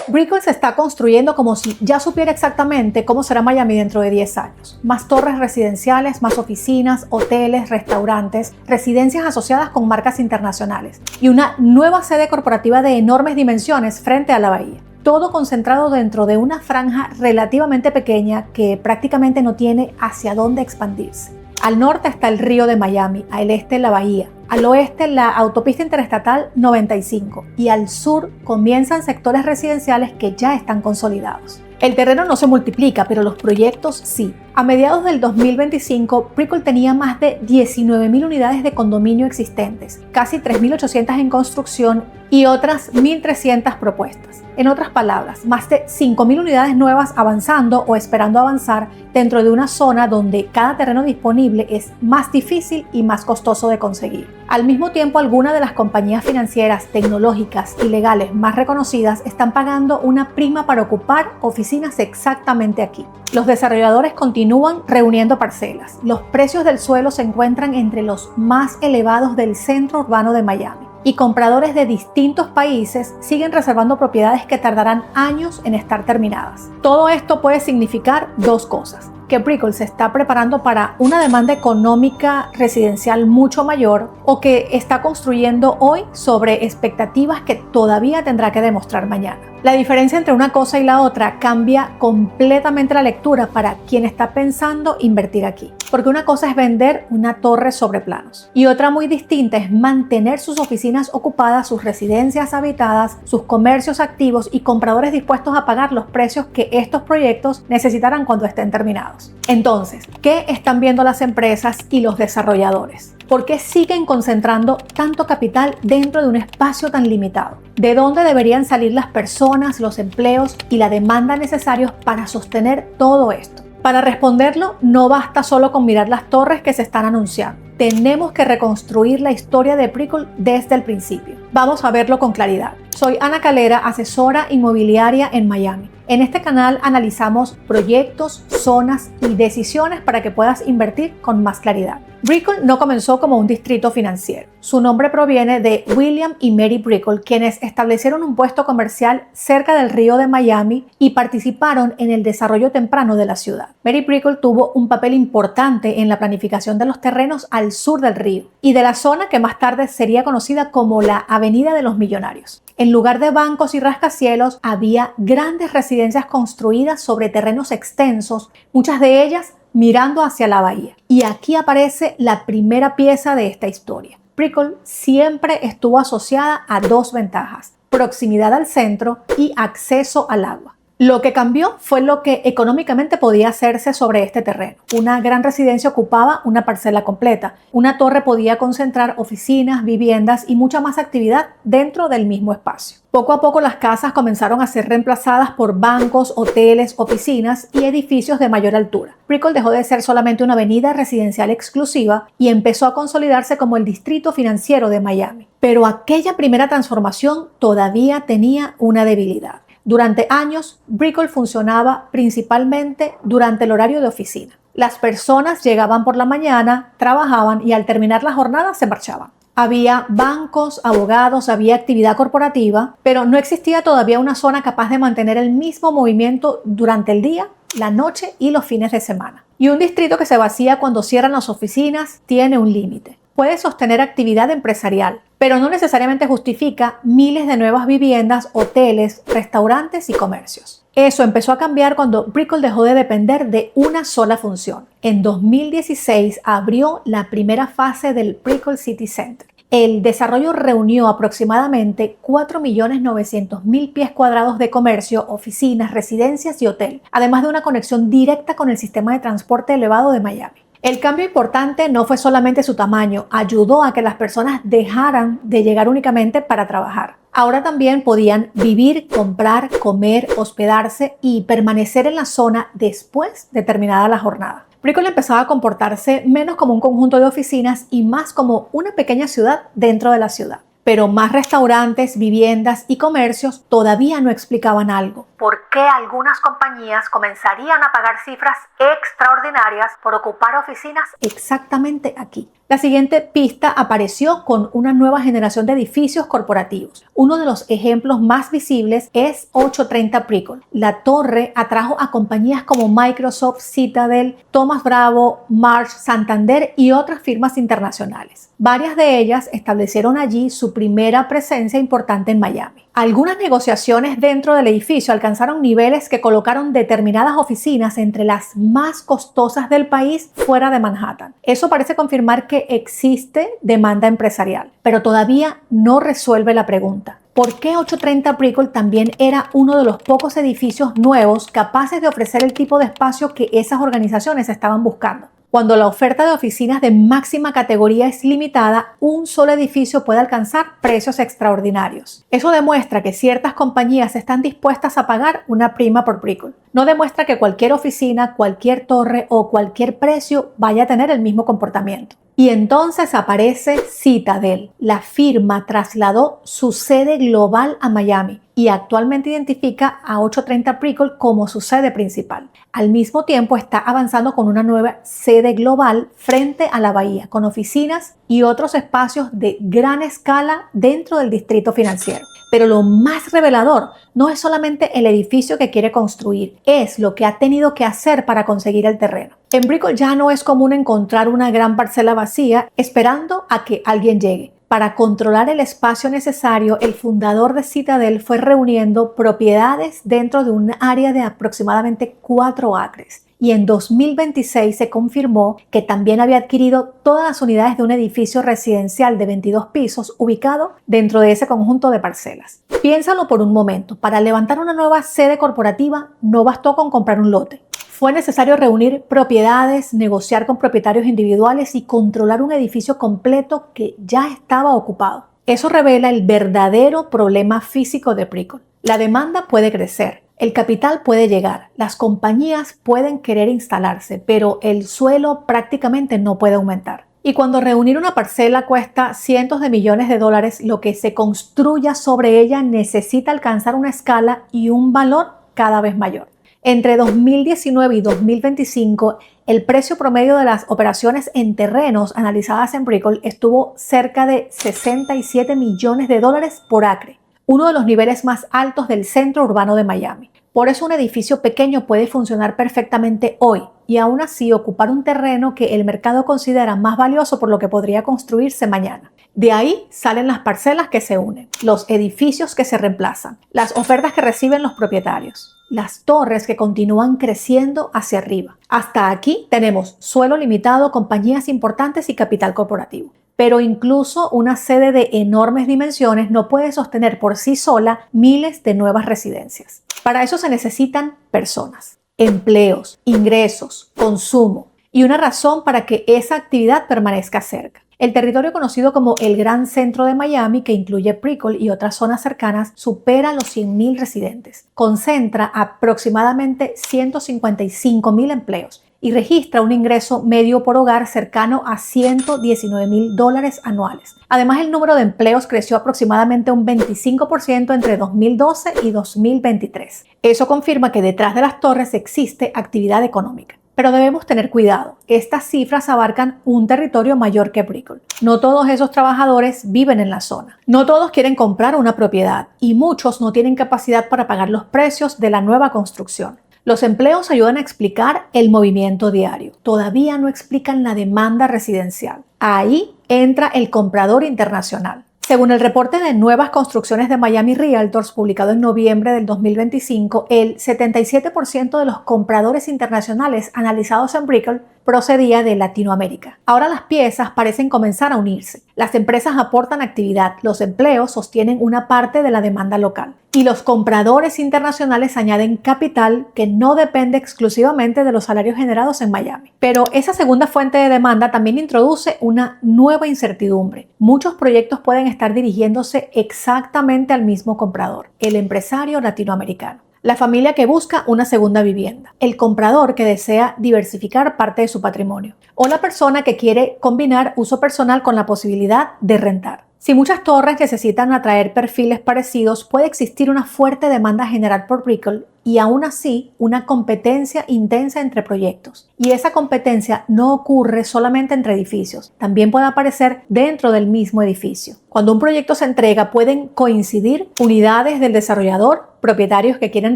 Brickell se está construyendo como si ya supiera exactamente cómo será Miami dentro de 10 años. Más torres residenciales, más oficinas, hoteles, restaurantes, residencias asociadas con marcas internacionales y una nueva sede corporativa de enormes dimensiones frente a la bahía. Todo concentrado dentro de una franja relativamente pequeña que prácticamente no tiene hacia dónde expandirse. Al norte está el río de Miami, al este la bahía, al oeste la autopista interestatal 95 y al sur comienzan sectores residenciales que ya están consolidados. El terreno no se multiplica, pero los proyectos sí. A mediados del 2025, Brickell tenía más de 19.000 unidades de condominio existentes, casi 3.800 en construcción y otras 1.300 propuestas. En otras palabras, más de 5.000 unidades nuevas avanzando o esperando avanzar dentro de una zona donde cada terreno disponible es más difícil y más costoso de conseguir. Al mismo tiempo, algunas de las compañías financieras, tecnológicas y legales más reconocidas están pagando una prima para ocupar oficinas exactamente aquí. Los desarrolladores continúan reuniendo parcelas. Los precios del suelo se encuentran entre los más elevados del centro urbano de Miami. Y compradores de distintos países siguen reservando propiedades que tardarán años en estar terminadas. Todo esto puede significar dos cosas: que Brickell se está preparando para una demanda económica residencial mucho mayor o que está construyendo hoy sobre expectativas que todavía tendrá que demostrar mañana. La diferencia entre una cosa y la otra cambia completamente la lectura para quien está pensando invertir aquí. Porque una cosa es vender una torre sobre planos y otra muy distinta es mantener sus oficinas ocupadas, sus residencias habitadas, sus comercios activos y compradores dispuestos a pagar los precios que estos proyectos necesitarán cuando estén terminados. Entonces, ¿qué están viendo las empresas y los desarrolladores? ¿Por qué siguen concentrando tanto capital dentro de un espacio tan limitado? ¿De dónde deberían salir las personas, los empleos y la demanda necesarios para sostener todo esto? Para responderlo, no basta solo con mirar las torres que se están anunciando. Tenemos que reconstruir la historia de Brickell desde el principio. Vamos a verlo con claridad. Soy Ana Calera, asesora inmobiliaria en Miami. En este canal analizamos proyectos, zonas y decisiones para que puedas invertir con más claridad. Brickell no comenzó como un distrito financiero. Su nombre proviene de William y Mary Brickell, quienes establecieron un puesto comercial cerca del río de Miami y participaron en el desarrollo temprano de la ciudad. Mary Brickell tuvo un papel importante en la planificación de los terrenos al sur del río y de la zona que más tarde sería conocida como la Avenida de los Millonarios. En lugar de bancos y rascacielos, había grandes residencias construidas sobre terrenos extensos, muchas de ellas mirando hacia la bahía. Y aquí aparece la primera pieza de esta historia. Brickell siempre estuvo asociada a dos ventajas: proximidad al centro y acceso al agua. Lo que cambió fue lo que económicamente podía hacerse sobre este terreno. Una gran residencia ocupaba una parcela completa. Una torre podía concentrar oficinas, viviendas y mucha más actividad dentro del mismo espacio. Poco a poco las casas comenzaron a ser reemplazadas por bancos, hoteles, oficinas y edificios de mayor altura. Brickell dejó de ser solamente una avenida residencial exclusiva y empezó a consolidarse como el distrito financiero de Miami. Pero aquella primera transformación todavía tenía una debilidad. Durante años, Brickell funcionaba principalmente durante el horario de oficina. Las personas llegaban por la mañana, trabajaban y al terminar la jornada se marchaban. Había bancos, abogados, había actividad corporativa, pero no existía todavía una zona capaz de mantener el mismo movimiento durante el día, la noche y los fines de semana. Y un distrito que se vacía cuando cierran las oficinas tiene un límite. Puede sostener actividad empresarial, pero no necesariamente justifica miles de nuevas viviendas, hoteles, restaurantes y comercios. Eso empezó a cambiar cuando Brickell dejó de depender de una sola función. En 2016 abrió la primera fase del Brickell City Center. El desarrollo reunió aproximadamente 4.900.000 pies cuadrados de comercio, oficinas, residencias y hotel, además de una conexión directa con el sistema de transporte elevado de Miami. El cambio importante no fue solamente su tamaño, ayudó a que las personas dejaran de llegar únicamente para trabajar. Ahora también podían vivir, comprar, comer, hospedarse y permanecer en la zona después de terminada la jornada. Brickell empezaba a comportarse menos como un conjunto de oficinas y más como una pequeña ciudad dentro de la ciudad. Pero más restaurantes, viviendas y comercios todavía no explicaban algo. por qué algunas compañías comenzarían a pagar cifras extraordinarias por ocupar oficinas exactamente aquí. La siguiente pista apareció con una nueva generación de edificios corporativos. Uno de los ejemplos más visibles es 830 Brickell. La torre atrajo a compañías como Microsoft, Citadel, Thomson Bravo, Marsh, Santander y otras firmas internacionales. Varias de ellas establecieron allí su primera presencia importante en Miami. Algunas negociaciones dentro del edificio alcanzaron niveles que colocaron determinadas oficinas entre las más costosas del país fuera de Manhattan. Eso parece confirmar que existe demanda empresarial, pero todavía no resuelve la pregunta. ¿Por qué 830 Brickell también era uno de los pocos edificios nuevos capaces de ofrecer el tipo de espacio que esas organizaciones estaban buscando? Cuando la oferta de oficinas de máxima categoría es limitada, un solo edificio puede alcanzar precios extraordinarios. Eso demuestra que ciertas compañías están dispuestas a pagar una prima por Brickell. No demuestra que cualquier oficina, cualquier torre o cualquier precio vaya a tener el mismo comportamiento. Y entonces aparece Citadel. La firma trasladó su sede global a Miami y actualmente identifica a 830 Brickell como su sede principal. Al mismo tiempo está avanzando con una nueva sede global frente a la bahía, con oficinas y otros espacios de gran escala dentro del distrito financiero. Pero lo más revelador no es solamente el edificio que quiere construir, es lo que ha tenido que hacer para conseguir el terreno. En Brickell ya no es común encontrar una gran parcela vacía esperando a que alguien llegue. Para controlar el espacio necesario, el fundador de Citadel fue reuniendo propiedades dentro de un área de aproximadamente 4 acres. Y en 2026 se confirmó que también había adquirido todas las unidades de un edificio residencial de 22 pisos ubicado dentro de ese conjunto de parcelas. Piénsalo por un momento, para levantar una nueva sede corporativa no bastó con comprar un lote. Fue necesario reunir propiedades, negociar con propietarios individuales y controlar un edificio completo que ya estaba ocupado. Eso revela el verdadero problema físico de Brickell. La demanda puede crecer. El capital puede llegar, las compañías pueden querer instalarse, pero el suelo prácticamente no puede aumentar. Y cuando reunir una parcela cuesta cientos de millones de dólares, lo que se construya sobre ella necesita alcanzar una escala y un valor cada vez mayor. Entre 2019 y 2025, el precio promedio de las operaciones en terrenos analizadas en Brickell estuvo cerca de 67 millones de dólares por acre, uno de los niveles más altos del centro urbano de Miami. Por eso un edificio pequeño puede funcionar perfectamente hoy y aún así ocupar un terreno que el mercado considera más valioso por lo que podría construirse mañana. De ahí salen las parcelas que se unen, los edificios que se reemplazan, las ofertas que reciben los propietarios, las torres que continúan creciendo hacia arriba. Hasta aquí tenemos suelo limitado, compañías importantes y capital corporativo. Pero incluso una sede de enormes dimensiones no puede sostener por sí sola miles de nuevas residencias. Para eso se necesitan personas, empleos, ingresos, consumo y una razón para que esa actividad permanezca cerca. El territorio conocido como el Gran Centro de Miami, que incluye Brickell y otras zonas cercanas, supera los 100.000 residentes. Concentra aproximadamente 155.000 empleos y registra un ingreso medio por hogar cercano a $119.000 anuales. Además, el número de empleos creció aproximadamente un 25% entre 2012 y 2023. Eso confirma que detrás de las torres existe actividad económica. Pero debemos tener cuidado. Estas cifras abarcan un territorio mayor que Brickell. No todos esos trabajadores viven en la zona. No todos quieren comprar una propiedad y muchos no tienen capacidad para pagar los precios de la nueva construcción. Los empleos ayudan a explicar el movimiento diario. Todavía no explican la demanda residencial. Ahí entra el comprador internacional. Según el reporte de nuevas construcciones de Miami Realtors publicado en noviembre del 2025, el 77% de los compradores internacionales analizados en Brickell procedía de Latinoamérica. Ahora las piezas parecen comenzar a unirse. Las empresas aportan actividad, los empleos sostienen una parte de la demanda local y los compradores internacionales añaden capital que no depende exclusivamente de los salarios generados en Miami. Pero esa segunda fuente de demanda también introduce una nueva incertidumbre. Muchos proyectos pueden estar dirigiéndose exactamente al mismo comprador, el empresario latinoamericano. La familia que busca una segunda vivienda, el comprador que desea diversificar parte de su patrimonio o la persona que quiere combinar uso personal con la posibilidad de rentar. Si muchas torres necesitan atraer perfiles parecidos, puede existir una fuerte demanda general por Brickell y aún así una competencia intensa entre proyectos. Y esa competencia no ocurre solamente entre edificios, también puede aparecer dentro del mismo edificio. Cuando un proyecto se entrega, pueden coincidir unidades del desarrollador, propietarios que quieren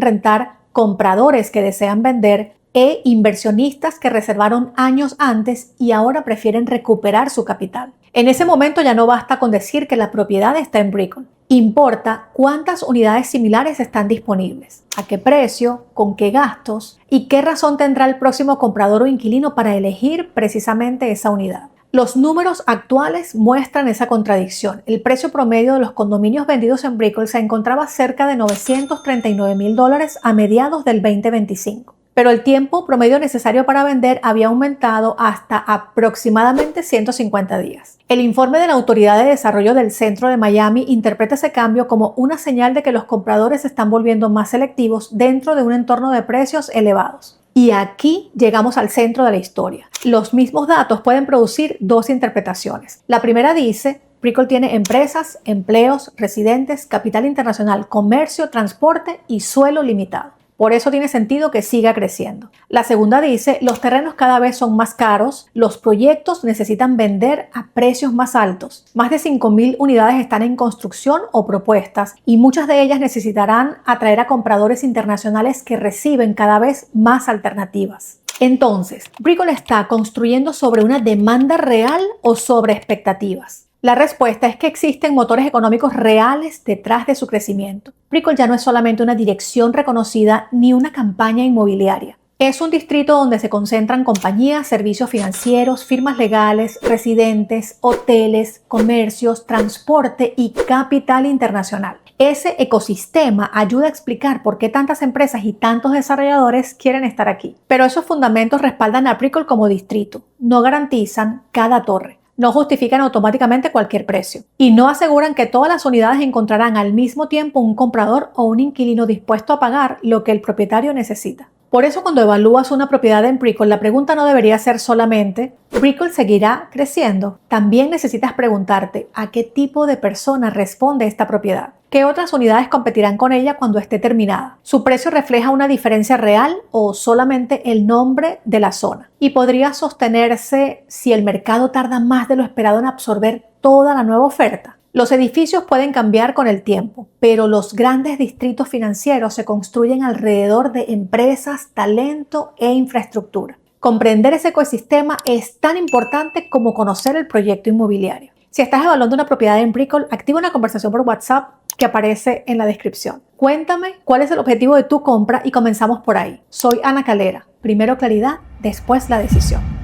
rentar, compradores que desean vender e inversionistas que reservaron años antes y ahora prefieren recuperar su capital. En ese momento ya no basta con decir que la propiedad está en Brickell. Importa cuántas unidades similares están disponibles, a qué precio, con qué gastos y qué razón tendrá el próximo comprador o inquilino para elegir precisamente esa unidad. Los números actuales muestran esa contradicción. El precio promedio de los condominios vendidos en Brickell se encontraba cerca de $939,000 a mediados del 2025. Pero el tiempo promedio necesario para vender había aumentado hasta aproximadamente 150 días. El informe de la Autoridad de Desarrollo del Centro de Miami interpreta ese cambio como una señal de que los compradores se están volviendo más selectivos dentro de un entorno de precios elevados. Y aquí llegamos al centro de la historia. Los mismos datos pueden producir dos interpretaciones. La primera dice: Brickell tiene empresas, empleos, residentes, capital internacional, comercio, transporte y suelo limitado. Por eso tiene sentido que siga creciendo. La segunda dice: los terrenos cada vez son más caros, los proyectos necesitan vender a precios más altos. Más de 5,000 unidades están en construcción o propuestas y muchas de ellas necesitarán atraer a compradores internacionales que reciben cada vez más alternativas. Entonces, ¿Brickell está construyendo sobre una demanda real o sobre expectativas? La respuesta es que existen motores económicos reales detrás de su crecimiento. Brickell ya no es solamente una dirección reconocida ni una campaña inmobiliaria. Es un distrito donde se concentran compañías, servicios financieros, firmas legales, residentes, hoteles, comercios, transporte y capital internacional. Ese ecosistema ayuda a explicar por qué tantas empresas y tantos desarrolladores quieren estar aquí. Pero esos fundamentos respaldan a Brickell como distrito. No garantizan cada torre. No justifican automáticamente cualquier precio y no aseguran que todas las unidades encontrarán al mismo tiempo un comprador o un inquilino dispuesto a pagar lo que el propietario necesita. Por eso, cuando evalúas una propiedad en Brickell, la pregunta no debería ser solamente ¿Brickell seguirá creciendo? También necesitas preguntarte ¿a qué tipo de persona responde esta propiedad? ¿Qué otras unidades competirán con ella cuando esté terminada? ¿Su precio refleja una diferencia real o solamente el nombre de la zona? Y podría sostenerse si el mercado tarda más de lo esperado en absorber toda la nueva oferta. Los edificios pueden cambiar con el tiempo, pero los grandes distritos financieros se construyen alrededor de empresas, talento e infraestructura. Comprender ese ecosistema es tan importante como conocer el proyecto inmobiliario. Si estás evaluando una propiedad en Brickell, activa una conversación por WhatsApp que aparece en la descripción. Cuéntame cuál es el objetivo de tu compra y comenzamos por ahí. Soy Ana Calera. Primero claridad, después la decisión.